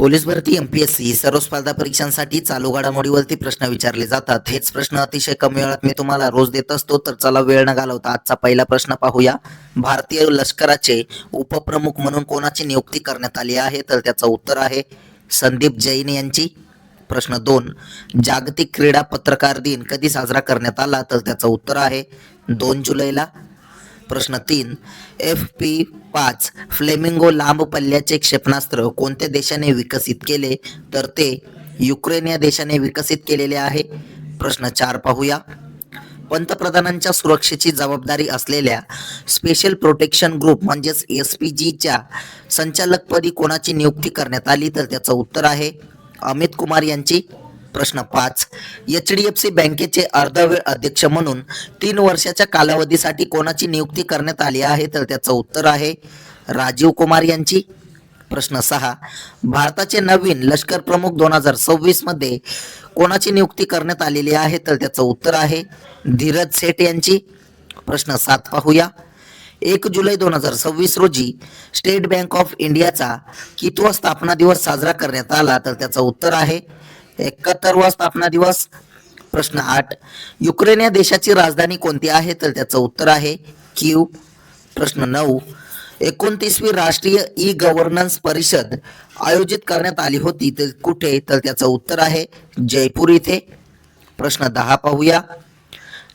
Police भरती MPSC सर्व स्पर्धा परीक्षांसाठी चालू घडामोडीवरती प्रश्न विचारले जातात. हेच प्रश्न अतिशय कमी वेळात मी तुम्हाला रोज देत असतो. तर चला वेळ न घालवता आजचा पहिला प्रश्न पाहूया. भारतीय लष्कराचे उपप्रमुख म्हणून कोणाची नियुक्ती करण्यात आली आहे? तर त्याचं उत्तर आहे संदीप जैन यांची. प्रश्न 2, जागतिक क्रीडा पत्रकार दिन कधी साजरा करण्यात आला? तर त्याचं उत्तर आहे 2 जुलैला. प्रश्न 3, FP5 फ्लेमिंगो लांब पल्ल्याचे क्षेपणास्त्र कोणत्या देशाने विकसित केले? तर ते युक्रेन या देशाने विकसित केलेले आहे. प्रश्न 4 पाहूया. पंतप्रधानांच्या सुरक्षेची जबाबदारी असलेल्या स्पेशल प्रोटेक्शन ग्रुप म्हणजेच SPGच्या संचालकपदी कोणाची नियुक्ती करण्यात आली? तर त्याचं उत्तर आहे अमित कुमार यांची. प्रश्न 5, HDFC बँकेचे अर्धवेळ अध्यक्ष म्हणून 3 वर्षाच्या कालावधीसाठी कोणाची नियुक्ती करण्यात आली आहे? तर त्याचं उत्तर आहे राजीव कुमार यांची. प्रश्न 6, भारताचे नवीन लष्कर प्रमुख 2026 मध्ये कोणाची नियुक्ती करण्यात आलेली आहे? तर त्याचं उत्तर आहे धीरज सेठ यांची. प्रश्न 7 पाहूया. 1 जुलै 2026 रोजी स्टेट बँक ऑफ इंडियाचा कितवा स्थापना दिवस साजरा करण्यात आला? तर त्याचं उत्तर आहे 71वा स्थापना दिवस. प्रश्न 8, युक्रेन या देशाची राजधानी कोणती आहे? तर त्याचं उत्तर आहे कीव. प्रश्न 9, 29वी राष्ट्रीय ई गव्हर्नन्स परिषद आयोजित करण्यात आली होती तर कुठे? तर त्याचं उत्तर आहे जयपूर इथे. प्रश्न 10 पाहूया.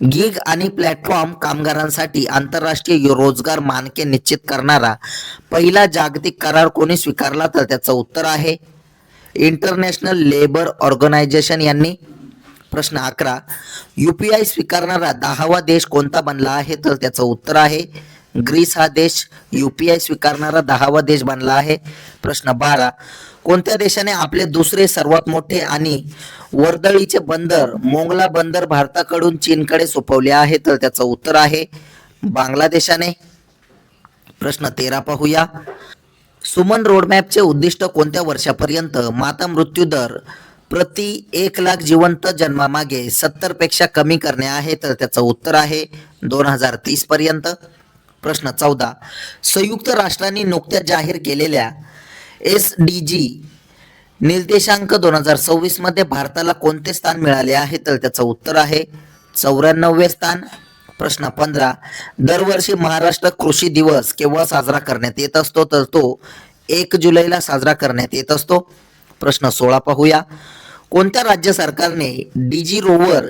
गिग आणि प्लॅटफॉर्म कामगारांसाठी आंतरराष्ट्रीय रोजगार मानके निश्चित करणारा पहिला जागतिक करार कोणी स्वीकारला? तर त्याचं उत्तर आहे इंटरनॅशनल लेबर ऑर्गनायझेशन यांनी. प्रश्न 11, UPI स्वीकारणारा 10वा देश कोणता बनला आहे? तर त्याचं उत्तर आहे ग्रीस हा देश UPI स्वीकारणारा 10वा देश बनला आहे. प्रश्न 12, कोणत्या देशाने आपले दुसरे सर्वात मोठे आणि वर्दळीचे बंदर मोंगला बंदर भारताकडून चीनकडे सोपवले आहे? तर त्याचं उत्तर आहे बांगलादेशाने. प्रश्न 13 पाहूया. सुमन रोडमॅपचे उद्दिष्ट कोणत्या वर्षापर्यंत माता मृत्यू दर प्रति 1 लाख जिवंत जन्मामागे 70 पेक्षा कमी करणे आहे? तर त्याचं उत्तर आहे 2030 पर्यंत. प्रश्न 14, संयुक्त राष्ट्रांनी नुकत्याच जाहीर केलेल्या SDG निर्देशांक 2026 मध्ये भारताला कोणते स्थान मिळाले आहे? तर त्याचं उत्तर आहे 94वे स्थान. प्रश्न 15, दरवर्षी महाराष्ट्र कृषी दिवस केव्हा साजरा करण्यात येत असतो? तर तो 1 जुलैला साजरा करण्यात येत असतो. प्रश्न 16 पाहूया. कोणत्या राज्य सरकारने DG रोवर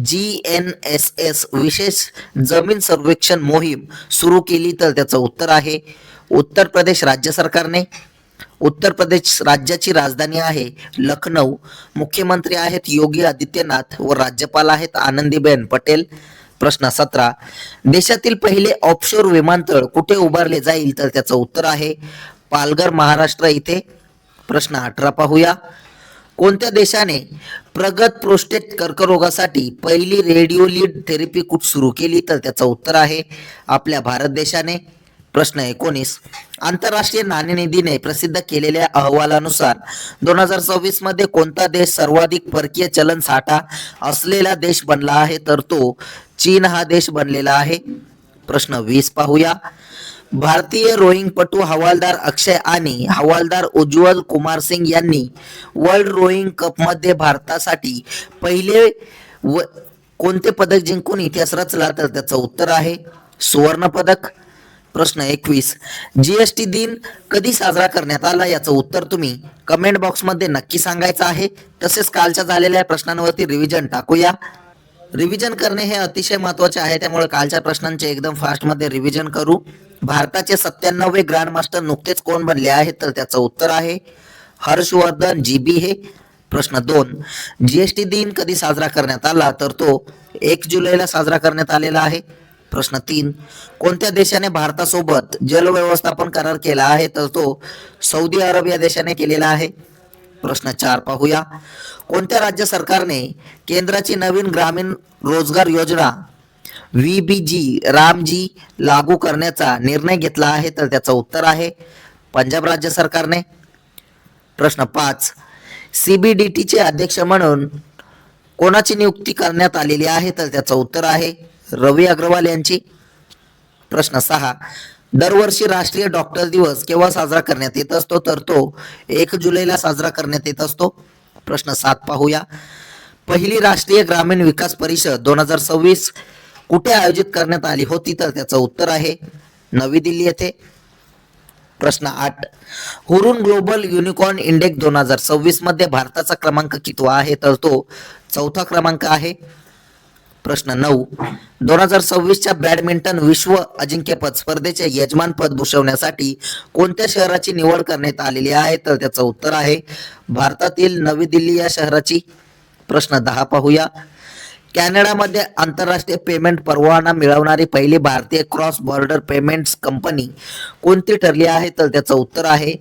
GNSS विशेष जमीन सर्वेक्षण मोहीम सुरू केली? तर त्याचं उत्तर आहे उत्तर प्रदेश राज्य सरकारने. उत्तर प्रदेश राज्याची राजधानी आहे लखनौ. मुख्यमंत्री आहेत योगी आदित्यनाथ व राज्यपाल आहेत आनंदीबेन पटेल. प्रश्न 17, देशातील पहिले ऑफशोर विमानतळ कुठे उभारले जाईल? तर त्याचं उत्तर आहे पालघर महाराष्ट्र इथे. प्रश्न 18 पाहूया. कोणत्या देशाने प्रगत प्रोस्टेट कर्करोगासाठी पहिली रेडिओलीड थेरपी सुरू केली? तर त्याचं उत्तर आहे आपल्या भारत देशाने. प्रश्न 19, आंतरराष्ट्रीय नाणेनिधीने प्रसिद्ध केलेल्या अहवालानुसार 2026 मध्ये कोणता देश सर्वाधिक परकीय चलन साठा असलेला देश बनला आहे? तर तो चीन हा देश बनलेला आहे. प्रश्न 20 पाहूया. भारतीय रोईंगपटू हवालदार अक्षय आणि हवालदार उज्ज्वल कुमार सिंग यांनी वर्ल्ड रोईंग कपमध्ये भारतासाठी पहिले कोणते पदक जिंकून इतिहास रचला? तर त्याचं उत्तर आहे सुवर्ण पदक. प्रश्न 21, GST दिन कधी साजरा करण्यात आला? याचं उत्तर तुम्ही कमेंट बॉक्समध्ये नक्की सांगायचं आहे. तसेच कालच्या झालेल्या प्रश्नांवरती रिव्हिजन टाकूया. रिव्हिजन करणे हे अतिशय महत्त्वाचे आहे, त्यामुळे कालच्या प्रश्नांचे एकदम फास्टमध्ये रिव्हिजन करू. भारताचे 97वे ग्रँड मास्टर नुकतेच कोण बनले आहेत? तर त्याचं उत्तर आहे हर्षवर्धन GB हे. प्रश्न 2, GST दिन कधी साजरा करण्यात आला? तर तो 1 जुलैला साजरा करण्यात आलेला आहे. प्रश्न 3, कोणत्या देशाने भारतासोबत जल व्यवस्थापन करार केला आहे? तर तो सौदी अरब या देशाने केलेला आहे. प्रश्न 4 पाहूया. कोणत्या राज्य सरकारने केंद्राची नवीन ग्रामीण रोजगार योजना VBG रामजी लागू करण्याचा निर्णय घेतला आहे? तर त्याचं उत्तर आहे पंजाब राज्य सरकारने. प्रश्न 5, CBDTचे अध्यक्ष म्हणून कोणाची नियुक्ती करण्यात आलेली आहे? तर त्याचं उत्तर आहे रवी अग्रवाल यांची. प्रश्न 6, दरवर्षी राष्ट्रीय डॉक्टर दिवस केव्हा साजरा करण्यात येत असतो, तर तो 1 जुलैला साजरा करण्यात येत असतो. प्रश्न 7 पाहूया. पहिली राष्ट्रीय ग्रामीण विकास परिषद 2026 कुठे आयोजित करण्यात आली होती, तर त्याचं उत्तर आहे नवी दिल्ली येथे. प्रश्न 8. हुरून ग्लोबल युनिकॉर्न इंडेक्स 2026 मध्ये भारताचा क्रमांक कितवा आहे, तर तो 4था क्रमांक आहे. प्रश्न 9. 2026च्या बॅडमिंटन विश्व अजिंक्यपद स्पर्धेचे यजमानपद भूषवण्यासाठी कोणत्या शहराची निवड करण्यात आलेली आहे, तर त्याचं उत्तर आहे भारतातील नवी दिल्ली या शहराची. प्रश्न 10 पाहूया. कॅनडामध्ये आंतरराष्ट्रीय पेमेंट परवाना मिळवणारी पहिली भारतीय क्रॉस बॉर्डर पेमेंट्स कंपनी कोणती ठरली आहे, तर त्याचं उत्तर आहे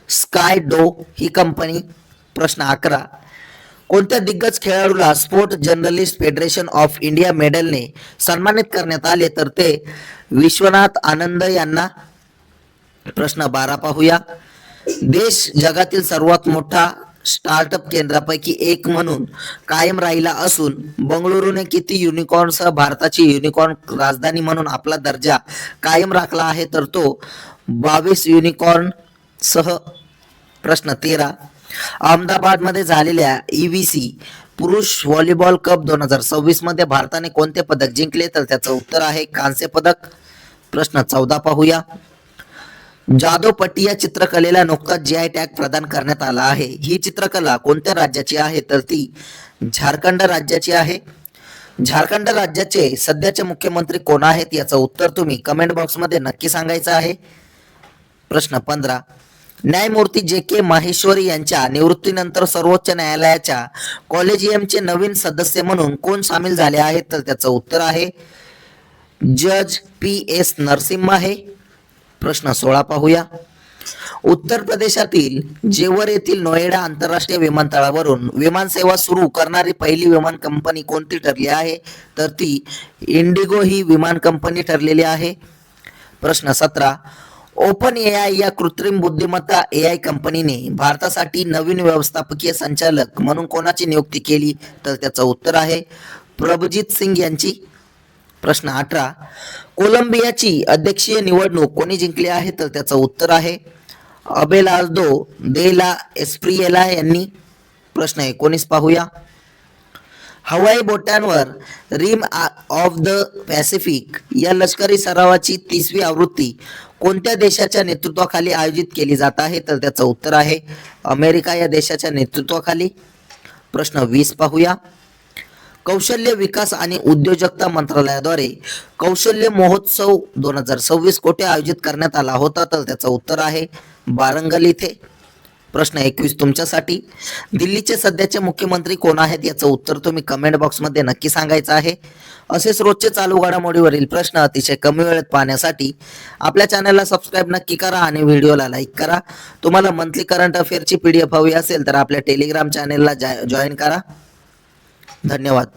स्काय डो ही कंपनी. प्रश्न 11. कोणत्या दिग्गज खेळाडूला sport journalist federation of India मेडलने सन्मानित करण्यात आले, तर ते विश्वनाथ आनंद यांना. प्रश्न 12 पाहूया. देश जगातील सर्वात मोठा स्टार्टअप केंद्रापैकी एक म्हणून कायम राहिला असून बंगळुरूने किती युनिकॉर्नसह भारताची युनिकॉर्न राजधानी म्हणून आपला दर्जा कायम राखला आहे, तर तो 22 युनिकॉर्न सह. प्रश्न 13. अहमदाबादमध्ये झालेल्या EVC पुरुष व्हॉलीबॉल कप 2026 मध्ये भारताने कोणते पदक जिंकले, तर त्याचं उत्तर आहे कांस्य पदक. प्रश्न 14 पाहूया. जादोपट्टी या चित्रकलेला नुकताच GI टॅग प्रदान करण्यात आला आहे. ही चित्रकला कोणत्या राज्याची आहे, तर ती झारखंड राज्याची आहे. झारखंड राज्याचे सध्याचे मुख्यमंत्री कोण आहेत, याचं उत्तर तुम्ही कमेंट बॉक्समध्ये नक्की सांगायचं आहे. प्रश्न 15. न्यायमूर्ती JK माहेश्वरी यांच्या निवृत्तीनंतर सर्वोच्च न्यायालयाच्या कॉलेजियमचे नवीन सदस्य म्हणून कोण सामील झाले आहेत, तर त्याचं उत्तर आहे जज PS नरसिम्हा आहे. प्रश्न 16 पाहूया. उत्तर प्रदेशातील जेवर येथील नोएडा आंतरराष्ट्रीय विमानतळावरून विमानसेवा सुरू करणारी पहिली विमान कंपनी कोणती ठरली आहे, तर ती इंडिगो ही विमान कंपनी ठरलेली आहे. प्रश्न 17. ओपन AI या कृत्रिम बुद्धिमत्ता AI कंपनीने भारतासाठी नवीन व्यवस्थापकीय संचालक म्हणून कोणाची नियुक्ती केली, तर त्याचं उत्तर आहे प्रभजीत सिंग यांची. प्रश्न 18. कोलंबियाची अध्यक्षीय निवडणूक कोणी जिंकली आहे, तर त्याचं उत्तर आहे अबेलार्दो दे ला एस्प्रिएला यांनी. प्रश्न 19 पाहूया. हवाई बोटांवर रिम ऑफ द पॅसिफिक या लष्करी सरावाची 30वी आवृत्ती कोणत्या देशाच्या नेतृत्वाखाली आयोजित केली जात आहे, तर त्याचं उत्तर आहे अमेरिका या देशाच्या नेतृत्वाखाली. प्रश्न 20 पाहूया. कौशल्य विकास आणि उद्योजकता मंत्रालयाद्वारे कौशल्य महोत्सव 2026 कोठे आयोजित करण्यात आला होता, तर त्याचं उत्तर आहे वारंगल इथे. प्रश्न 21 तुमच्यासाठी. दिल्लीचे सध्याचे मुख्यमंत्री कोण आहेत, याचं उत्तर तुम्ही कमेंट बॉक्समध्ये नक्की सांगायचं आहे. असेच रोजचे चालू घडामोडीवरील प्रश्न अतिशय कमी वेळेत पाहण्यासाठी आपल्या चॅनलला सबस्क्राईब नक्की करा आणि व्हिडिओला लाईक करा. तुम्हाला मंथली करंट अफेअरची PDF हवी असेल तर आपल्या टेलिग्राम चॅनलला जॉईन करा. धन्यवाद.